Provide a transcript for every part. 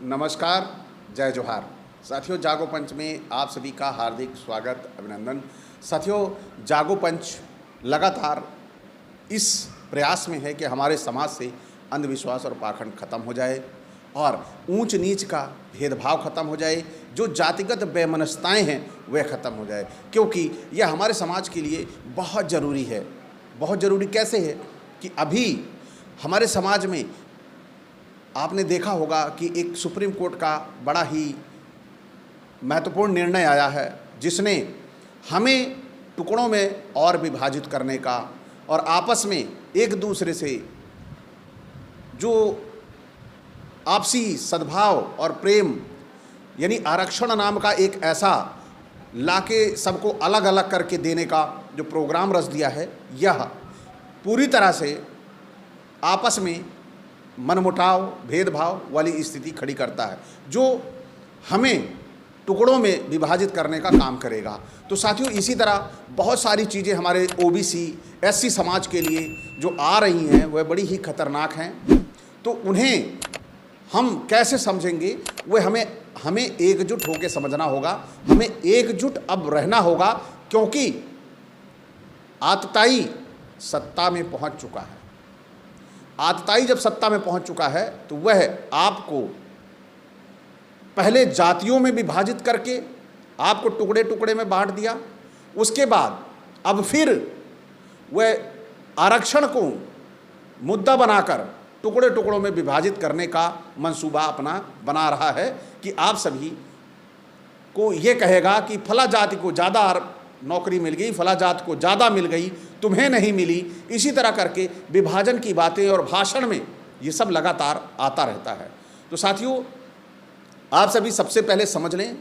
नमस्कार, जय जोहार। साथियों, जागो पंच में आप सभी का हार्दिक स्वागत, अभिनंदन। साथियों, जागो पंच लगातार इस प्रयास में है कि हमारे समाज से अंधविश्वास और पाखंड खत्म हो जाए और ऊंच नीच का भेदभाव खत्म हो जाए, जो जातिगत वैमनस्यताएं हैं वह खत्म हो जाए, क्योंकि यह हमारे समाज के लिए बहुत ज़रूरी है। बहुत ज़रूरी कैसे है कि अभी हमारे समाज में आपने देखा होगा कि एक सुप्रीम कोर्ट का बड़ा ही महत्वपूर्ण निर्णय आया है, जिसने हमें टुकड़ों में और विभाजित करने का और आपस में एक दूसरे से जो आपसी सद्भाव और प्रेम यानी आरक्षण नाम का एक ऐसा लाके सबको अलग अलग करके देने का जो प्रोग्राम रच दिया है, यह पूरी तरह से आपस में मनमुटाव भेदभाव वाली स्थिति खड़ी करता है, जो हमें टुकड़ों में विभाजित करने का काम करेगा। तो साथियों, इसी तरह बहुत सारी चीज़ें हमारे ओबीसी एससी समाज के लिए जो आ रही हैं वह बड़ी ही खतरनाक हैं। तो उन्हें हम कैसे समझेंगे, वह हमें एकजुट होकर समझना होगा। हमें एकजुट अब रहना होगा, क्योंकि आतताई सत्ता में पहुंच चुका है। आतताई जब सत्ता में पहुंच चुका है तो वह आपको पहले जातियों में विभाजित करके आपको टुकड़े टुकड़े में बांट दिया। उसके बाद अब फिर वह आरक्षण को मुद्दा बनाकर टुकड़े टुकड़ों में विभाजित करने का मंसूबा अपना बना रहा है कि आप सभी को ये कहेगा कि फला जाति को ज़्यादा नौकरी मिल गई, फला जात को ज़्यादा मिल गई, तुम्हें नहीं मिली। इसी तरह करके विभाजन की बातें और भाषण में ये सब लगातार आता रहता है। तो साथियों, आप सभी सबसे पहले समझ लें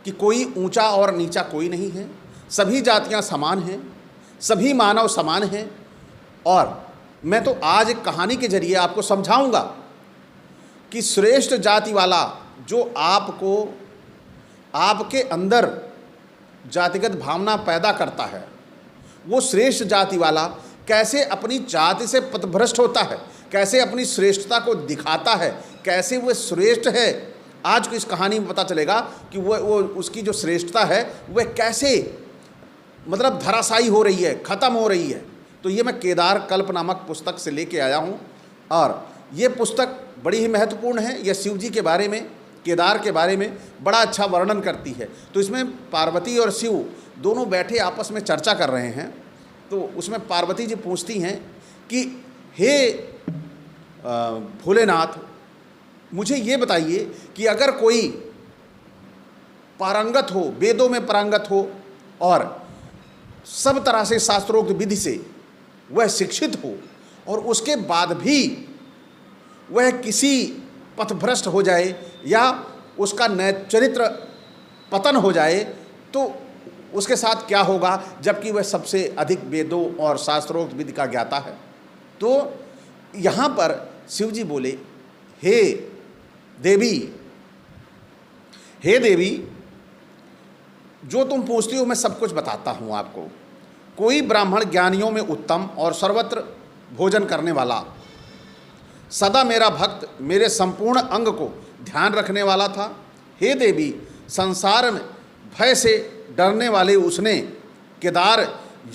कि कोई ऊंचा और नीचा कोई नहीं है। सभी जातियां समान हैं, सभी मानव समान हैं। और मैं तो आज एक कहानी के जरिए आपको समझाऊंगा कि श्रेष्ठ जाति वाला जो आपको आपके अंदर जातिगत भावना पैदा करता है, वो श्रेष्ठ जाति वाला कैसे अपनी जाति से पथभ्रष्ट होता है, कैसे अपनी श्रेष्ठता को दिखाता है, कैसे वो श्रेष्ठ है। आज को इस कहानी में पता चलेगा कि वो उसकी जो श्रेष्ठता है वह कैसे मतलब धराशायी हो रही है, ख़त्म हो रही है। तो ये मैं केदार कल्प नामक पुस्तक से लेके आया हूँ, और ये पुस्तक बड़ी ही महत्वपूर्ण है। यह शिव जी के बारे में, केदार के बारे में बड़ा अच्छा वर्णन करती है। तो इसमें पार्वती और शिव दोनों बैठे आपस में चर्चा कर रहे हैं। तो उसमें पार्वती जी पूछती हैं कि हे भोलेनाथ, मुझे ये बताइए कि अगर कोई पारंगत हो, वेदों में पारंगत हो और सब तरह से शास्त्रोक्त विधि से वह शिक्षित हो, और उसके बाद भी वह किसी पथभ्रष्ट हो जाए या उसका चरित्र पतन हो जाए, तो उसके साथ क्या होगा, जबकि वह सबसे अधिक वेदों और शास्त्रोक्त विधि का ज्ञाता है। तो यहाँ पर शिव जी बोले, हे देवी, जो तुम पूछती हो मैं सब कुछ बताता हूँ आपको। कोई ब्राह्मण ज्ञानियों में उत्तम और सर्वत्र भोजन करने वाला, सदा मेरा भक्त, मेरे संपूर्ण अंग को ध्यान रखने वाला था। हे देवी, संसार में भय से डरने वाले उसने केदार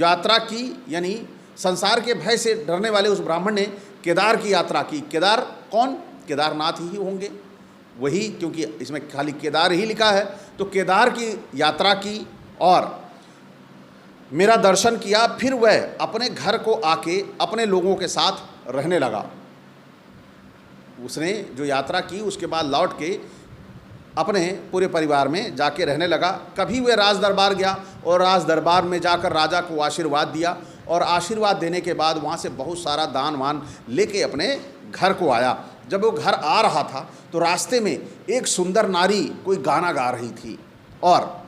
यात्रा की, यानी संसार के भय से डरने वाले उस ब्राह्मण ने केदार की यात्रा की। केदार कौन? केदारनाथ ही होंगे वही, क्योंकि इसमें खाली केदार ही लिखा है। तो केदार की यात्रा की और मेरा दर्शन किया। फिर वह अपने घर को आके अपने लोगों के साथ रहने लगा। उसने जो यात्रा की उसके बाद लौट के अपने पूरे परिवार में जाके रहने लगा। कभी वह राज दरबार गया और राज दरबार में जाकर राजा को आशीर्वाद दिया, और आशीर्वाद देने के बाद वहाँ से बहुत सारा दान वान लेके अपने घर को आया। जब वो घर आ रहा था तो रास्ते में एक सुंदर नारी कोई गाना गा रही थी, और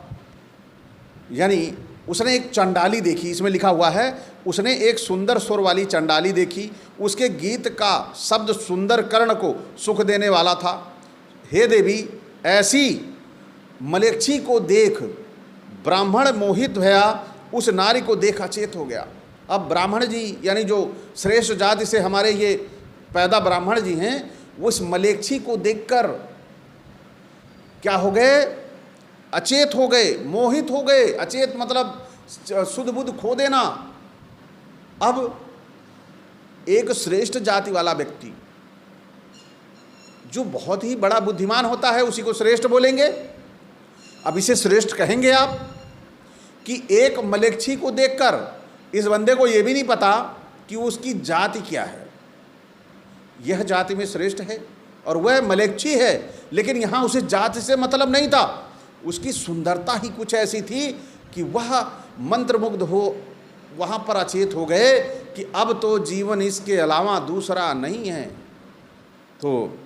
यानी उसने एक चंडाली देखी। इसमें लिखा हुआ है, उसने एक सुंदर सुर वाली चंडाली देखी। उसके गीत का शब्द सुंदर कर्ण को सुख देने वाला था। हे देवी, ऐसी मलेच्छी को देख ब्राह्मण मोहित भया, उस नारी को देख अचेत हो गया। अब ब्राह्मण जी यानी जो श्रेष्ठ जाति से हमारे ये पैदा ब्राह्मण जी हैं, वो इस मलेच्छी को देखकर क्या हो गए? अचेत हो गए, मोहित हो गए। अचेत मतलब सुध बुध खो देना। अब एक श्रेष्ठ जाति वाला व्यक्ति जो बहुत ही बड़ा बुद्धिमान होता है, उसी को श्रेष्ठ बोलेंगे। अब इसे श्रेष्ठ कहेंगे आप कि एक मलेच्छी को देखकर इस बंदे को यह भी नहीं पता कि उसकी जाति क्या है। यह जाति में श्रेष्ठ है और वह मलेच्छी है, लेकिन यहाँ उसे जाति से मतलब नहीं था। उसकी सुंदरता ही कुछ ऐसी थी कि वह मंत्रमुग्ध हो, वहाँ पर अचेत हो गए कि अब तो जीवन इसके अलावा दूसरा नहीं है। तो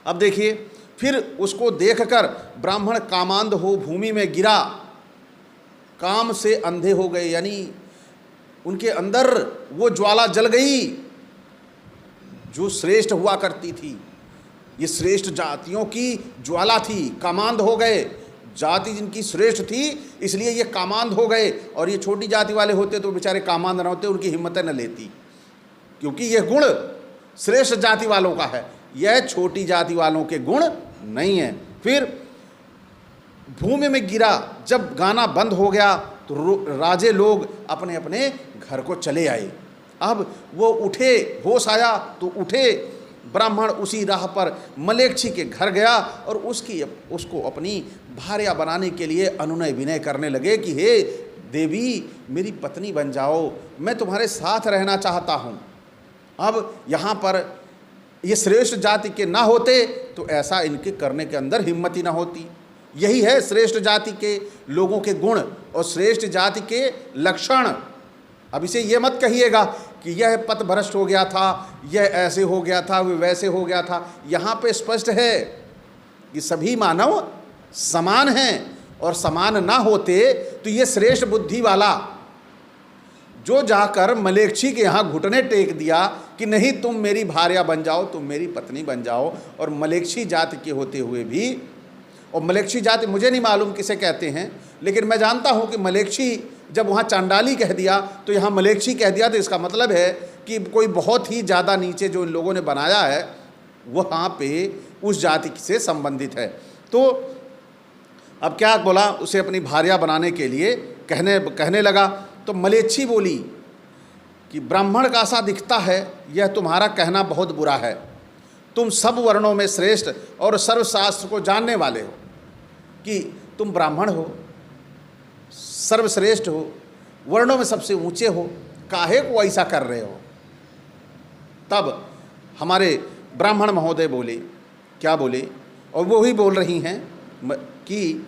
अब देखिए, फिर उसको देखकर ब्राह्मण कामांध हो भूमि में गिरा, काम से अंधे हो गए, यानी उनके अंदर वो ज्वाला जल गई जो श्रेष्ठ हुआ करती थी। ये श्रेष्ठ जातियों की ज्वाला थी, कामांध हो गए। जाति जिनकी श्रेष्ठ थी इसलिए ये कामांध हो गए, और ये छोटी जाति वाले होते तो बेचारे कामांध न होते, उनकी हिम्मतें न लेती, क्योंकि यह गुण श्रेष्ठ जाति वालों का है, यह छोटी जाति वालों के गुण नहीं है। फिर भूमि में गिरा, जब गाना बंद हो गया तो राजे लोग अपने अपने घर को चले आए। अब वो उठे, होश आया तो उठे। ब्राह्मण उसी राह पर मलेच्छी के घर गया और उसको अपनी भार्या बनाने के लिए अनुनय विनय करने लगे कि हे देवी, मेरी पत्नी बन जाओ, मैं तुम्हारे साथ रहना चाहता हूँ। अब यहाँ पर ये श्रेष्ठ जाति के ना होते तो ऐसा इनके करने के अंदर हिम्मत ही ना होती। यही है श्रेष्ठ जाति के लोगों के गुण और श्रेष्ठ जाति के लक्षण। अब इसे ये मत कहिएगा कि यह पथभ्रष्ट हो गया था, यह ऐसे हो गया था, वह वैसे हो गया था। यहाँ पे स्पष्ट है कि सभी मानव समान हैं, और समान ना होते तो ये श्रेष्ठ बुद्धि वाला जो जाकर मलेच्छी के यहाँ घुटने टेक दिया कि नहीं तुम मेरी भार्या बन जाओ, तुम मेरी पत्नी बन जाओ, और मलेच्छी जाति के होते हुए भी, और मलेच्छी जाति मुझे नहीं मालूम किसे कहते हैं, लेकिन मैं जानता हूँ कि मलेच्छी जब वहाँ चांडाली कह दिया तो यहाँ मलेच्छी कह दिया, तो इसका मतलब है कि कोई बहुत ही ज़्यादा नीचे जो इन लोगों ने बनाया है वो वहाँ पे उस जाति से संबंधित है। तो अब क्या बोला, उसे अपनी भार्या बनाने के लिए कहने लगा। तो मलेच्छी बोली कि ब्राह्मण का सा दिखता है, यह तुम्हारा कहना बहुत बुरा है। तुम सब वर्णों में श्रेष्ठ और सर्वशास्त्र को जानने वाले हो, कि तुम ब्राह्मण हो, सर्वश्रेष्ठ हो, वर्णों में सबसे ऊंचे हो, काहे को ऐसा कर रहे हो? तब हमारे ब्राह्मण महोदय बोले, क्या बोले, और वो ही बोल रही हैं कि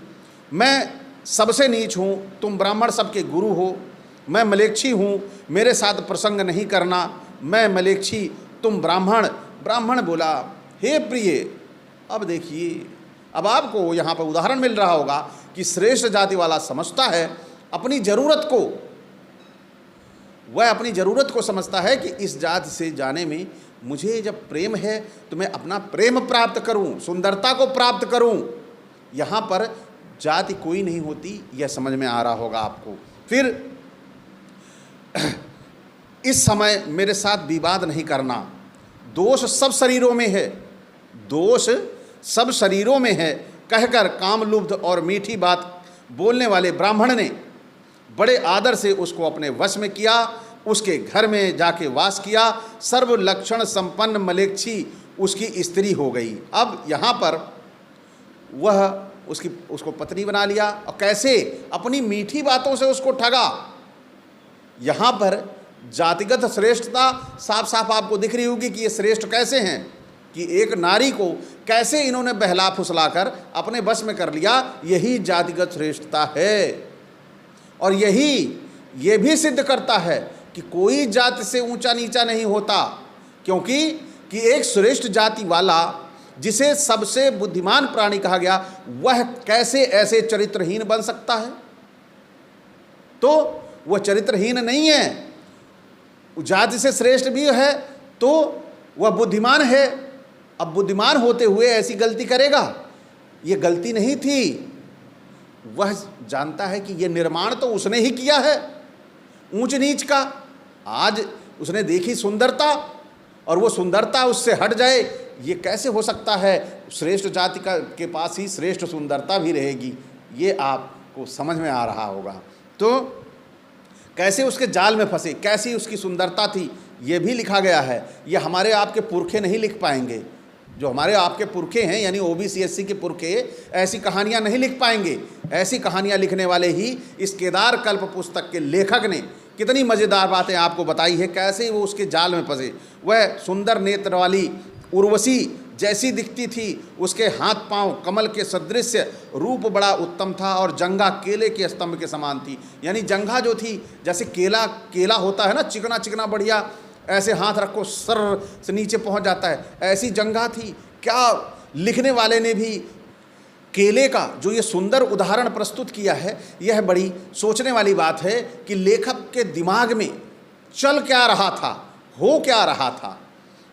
मैं सबसे नीच हूँ, तुम ब्राह्मण सबके गुरु हो, मैं मलेच्छी हूँ, मेरे साथ प्रसंग नहीं करना, मैं मलेच्छी, तुम ब्राह्मण। ब्राह्मण बोला, हे प्रिय, अब देखिए, अब आपको यहाँ पर उदाहरण मिल रहा होगा कि श्रेष्ठ जाति वाला समझता है अपनी ज़रूरत को, वह अपनी ज़रूरत को समझता है कि इस जाति से जाने में मुझे जब प्रेम है तो मैं अपना प्रेम प्राप्त करूं, सुंदरता को प्राप्त करूं। यहाँ पर जाति कोई नहीं होती, यह समझ में आ रहा होगा आपको। फिर इस समय मेरे साथ विवाद नहीं करना, दोष सब शरीरों में है, दोष सब शरीरों में है, कहकर कामलुब्ध और मीठी बात बोलने वाले ब्राह्मण ने बड़े आदर से उसको अपने वश में किया, उसके घर में जाके वास किया। सर्व लक्षण संपन्न मलेच्छी उसकी स्त्री हो गई। अब यहाँ पर वह उसको पत्नी बना लिया, और कैसे अपनी मीठी बातों से उसको ठगा। यहाँ पर जातिगत श्रेष्ठता साफ साफ आपको दिख रही होगी कि ये श्रेष्ठ कैसे हैं, कि एक नारी को कैसे इन्होंने बहला फुसलाकर अपने बस में कर लिया। यही जातिगत श्रेष्ठता है, और यही ये भी सिद्ध करता है कि कोई जाति से ऊंचा नीचा नहीं होता, क्योंकि एक श्रेष्ठ जाति वाला जिसे सबसे बुद्धिमान प्राणी कहा गया, वह कैसे ऐसे चरित्रहीन बन सकता है? तो वह चरित्रहीन नहीं है, जाति से श्रेष्ठ भी है तो वह बुद्धिमान है। अब बुद्धिमान होते हुए ऐसी गलती करेगा, ये गलती नहीं थी। वह जानता है कि यह निर्माण तो उसने ही किया है ऊंच नीच का। आज उसने देखी सुंदरता, और वो सुंदरता उससे हट जाए, ये कैसे हो सकता है, श्रेष्ठ जाति का के पास ही श्रेष्ठ सुंदरता भी रहेगी, ये आपको समझ में आ रहा होगा। तो कैसे उसके जाल में फंसे, कैसी उसकी सुंदरता थी, ये भी लिखा गया है। ये हमारे आपके पुरखे नहीं लिख पाएंगे। जो हमारे आपके पुरखे हैं यानी ओबीसी एससी के पुरखे ऐसी कहानियाँ नहीं लिख पाएंगे। ऐसी कहानियाँ लिखने वाले ही इस केदार कल्प पुस्तक के लेखक ने कितनी मज़ेदार बातें आपको बताई है, कैसे वो उसके जाल में फंसे। वह सुंदर नेत्र वाली उर्वशी जैसी दिखती थी, उसके हाथ पांव कमल के सदृश, रूप बड़ा उत्तम था और जंघा केले के स्तंभ के समान थी। यानी जंघा जो थी जैसे केला होता है ना, चिकना चिकना बढ़िया, ऐसे हाथ रखो सर से नीचे पहुंच जाता है, ऐसी जंघा थी। क्या लिखने वाले ने भी केले का जो ये सुंदर उदाहरण प्रस्तुत किया है, यह बड़ी सोचने वाली बात है कि लेखक के दिमाग में चल क्या रहा था, हो क्या रहा था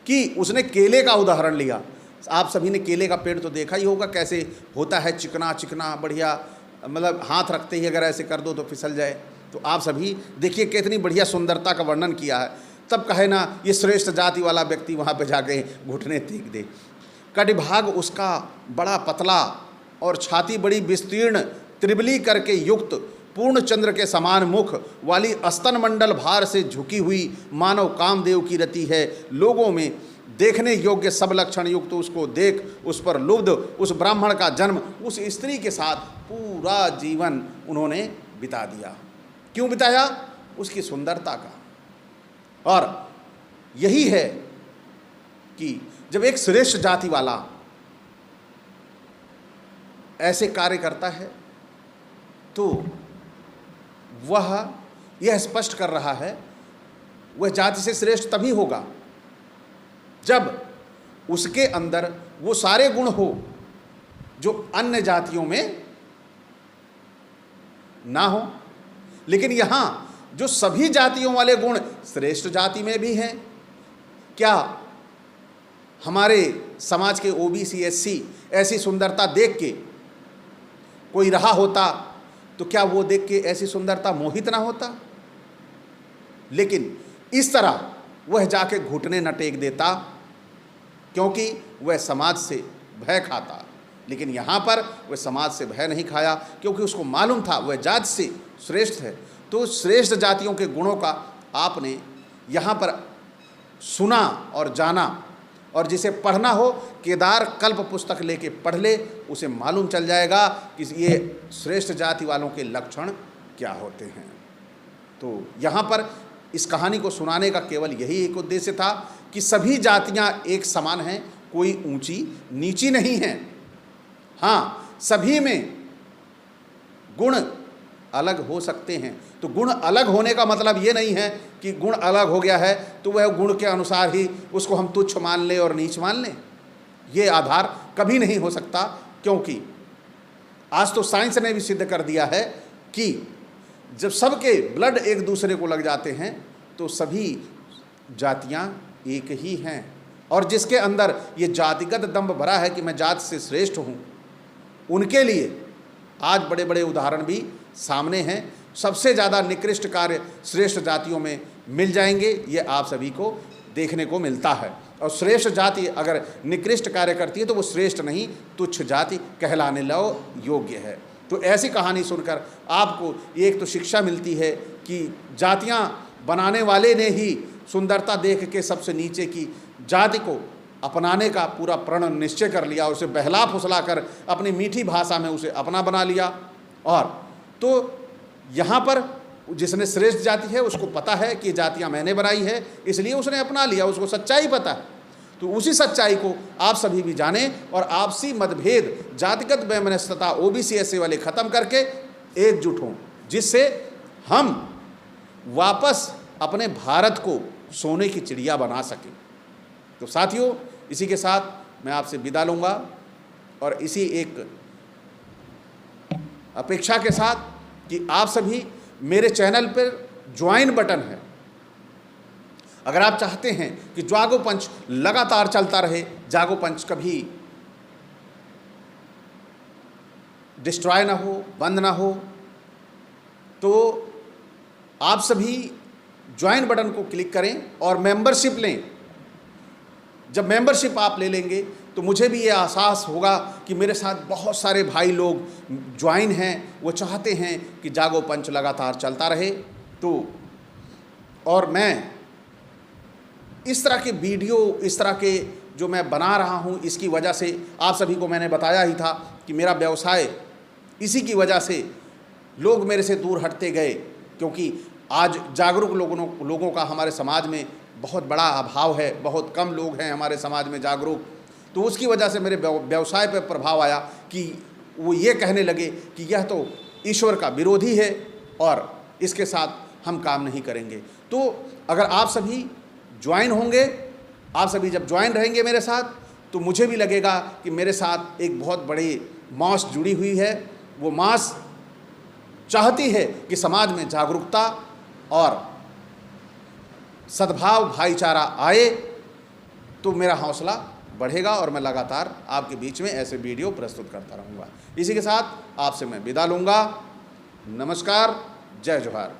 कि उसने केले का उदाहरण लिया। आप सभी ने केले का पेड़ तो देखा ही होगा, कैसे होता है चिकना चिकना बढ़िया, मतलब हाथ रखते ही अगर ऐसे कर दो तो फिसल जाए। तो आप सभी देखिए कितनी बढ़िया सुंदरता का वर्णन किया है। तब कहे ना ये श्रेष्ठ जाति वाला व्यक्ति वहाँ पे जाके घुटने टेक दे। कटिभाग उसका बड़ा पतला और छाती बड़ी विस्तीर्ण त्रिबली करके युक्त, पूर्ण चंद्र के समान मुख वाली स्तन मंडल भार से झुकी हुई मानव कामदेव की रति है। लोगों में देखने योग्य सब लक्षण युक्त उसको देख उस पर लुब्ध उस ब्राह्मण का जन्म उस स्त्री के साथ पूरा जीवन उन्होंने बिता दिया। क्यों बिताया? उसकी सुंदरता का। और यही है कि जब एक श्रेष्ठ जाति वाला ऐसे कार्य करता है तो वह यह स्पष्ट कर रहा है वह जाति से श्रेष्ठ तभी होगा जब उसके अंदर वो सारे गुण हो जो अन्य जातियों में ना हो। लेकिन यहाँ जो सभी जातियों वाले गुण श्रेष्ठ जाति में भी हैं, क्या हमारे समाज के ओबीसी एससी ऐसी सुंदरता देख के कोई रहा होता तो क्या वो देख के ऐसी सुंदरता मोहित ना होता? लेकिन इस तरह वह जाके घुटने न टेक देता क्योंकि वह समाज से भय खाता। लेकिन यहाँ पर वह समाज से भय नहीं खाया क्योंकि उसको मालूम था वह जाति से श्रेष्ठ है। तो श्रेष्ठ जातियों के गुणों का आपने यहाँ पर सुना और जाना, और जिसे पढ़ना हो केदार कल्प पुस्तक लेके पढ़ ले, उसे मालूम चल जाएगा कि ये श्रेष्ठ जाति वालों के लक्षण क्या होते हैं। तो यहाँ पर इस कहानी को सुनाने का केवल यही एक उद्देश्य था कि सभी जातियाँ एक समान हैं, कोई ऊंची नीची नहीं है। हाँ, सभी में गुण अलग हो सकते हैं। तो गुण अलग होने का मतलब ये नहीं है कि गुण अलग हो गया है तो वह गुण के अनुसार ही उसको हम तुच्छ मान लें और नीच मान लें। ये आधार कभी नहीं हो सकता, क्योंकि आज तो साइंस ने भी सिद्ध कर दिया है कि जब सबके ब्लड एक दूसरे को लग जाते हैं तो सभी जातियां एक ही हैं। और जिसके अंदर ये जातिगत दंभ भरा है कि मैं जाति से श्रेष्ठ हूँ, उनके लिए आज बड़े बड़े उदाहरण भी सामने हैं। सबसे ज़्यादा निकृष्ट कार्य श्रेष्ठ जातियों में मिल जाएंगे, ये आप सभी को देखने को मिलता है। और श्रेष्ठ जाति अगर निकृष्ट कार्य करती है तो वो श्रेष्ठ नहीं, तुच्छ जाति कहलाने योग्य है। तो ऐसी कहानी सुनकर आपको एक तो शिक्षा मिलती है कि जातियाँ बनाने वाले ने ही सुंदरता देख के सबसे नीचे की जाति को अपनाने का पूरा प्रण निश्चय कर लिया, उसे बहला फुसला कर अपनी मीठी भाषा में उसे अपना बना लिया। और तो यहाँ पर जिसने श्रेष्ठ जाति है उसको पता है कि जातियाँ मैंने बनाई है, इसलिए उसने अपना लिया, उसको सच्चाई पता है। तो उसी सच्चाई को आप सभी भी जानें और आपसी मतभेद, जातिगत वैमनस्यता, ओबीसी एससी वाले ख़त्म करके एकजुट हों, जिससे हम वापस अपने भारत को सोने की चिड़िया बना सकें। तो साथियों, इसी के साथ मैं आपसे विदा लूँगा और इसी एक अपेक्षा के साथ कि आप सभी मेरे चैनल पर ज्वाइन बटन है, अगर आप चाहते हैं कि जागो पंच लगातार चलता रहे, जागो पंच कभी डिस्ट्रॉय ना हो, बंद ना हो, तो आप सभी ज्वाइन बटन को क्लिक करें और मेंबरशिप लें। जब मेंबरशिप आप ले लेंगे तो मुझे भी ये एहसास होगा कि मेरे साथ बहुत सारे भाई लोग ज्वाइन हैं, वो चाहते हैं कि जागो पंच लगातार चलता रहे। तो और मैं इस तरह के वीडियो, इस तरह के जो मैं बना रहा हूँ, इसकी वजह से आप सभी को मैंने बताया ही था कि मेरा व्यवसाय, इसी की वजह से लोग मेरे से दूर हटते गए, क्योंकि आज जागरूक लोगों का हमारे समाज में बहुत बड़ा अभाव है, बहुत कम लोग हैं हमारे समाज में जागरूक। तो उसकी वजह से मेरे व्यवसाय पर प्रभाव आया कि वो ये कहने लगे कि यह तो ईश्वर का विरोधी है और इसके साथ हम काम नहीं करेंगे। तो अगर आप सभी ज्वाइन होंगे, आप सभी जब ज्वाइन रहेंगे मेरे साथ, तो मुझे भी लगेगा कि मेरे साथ एक बहुत बड़ी मास जुड़ी हुई है। वो मास चाहती है कि समाज में जागरूकता और सद्भाव, भाईचारा आए, तो मेरा हौसला बढ़ेगा और मैं लगातार आपके बीच में ऐसे वीडियो प्रस्तुत करता रहूँगा। इसी के साथ आपसे मैं विदा लूँगा। नमस्कार, जय जोहार।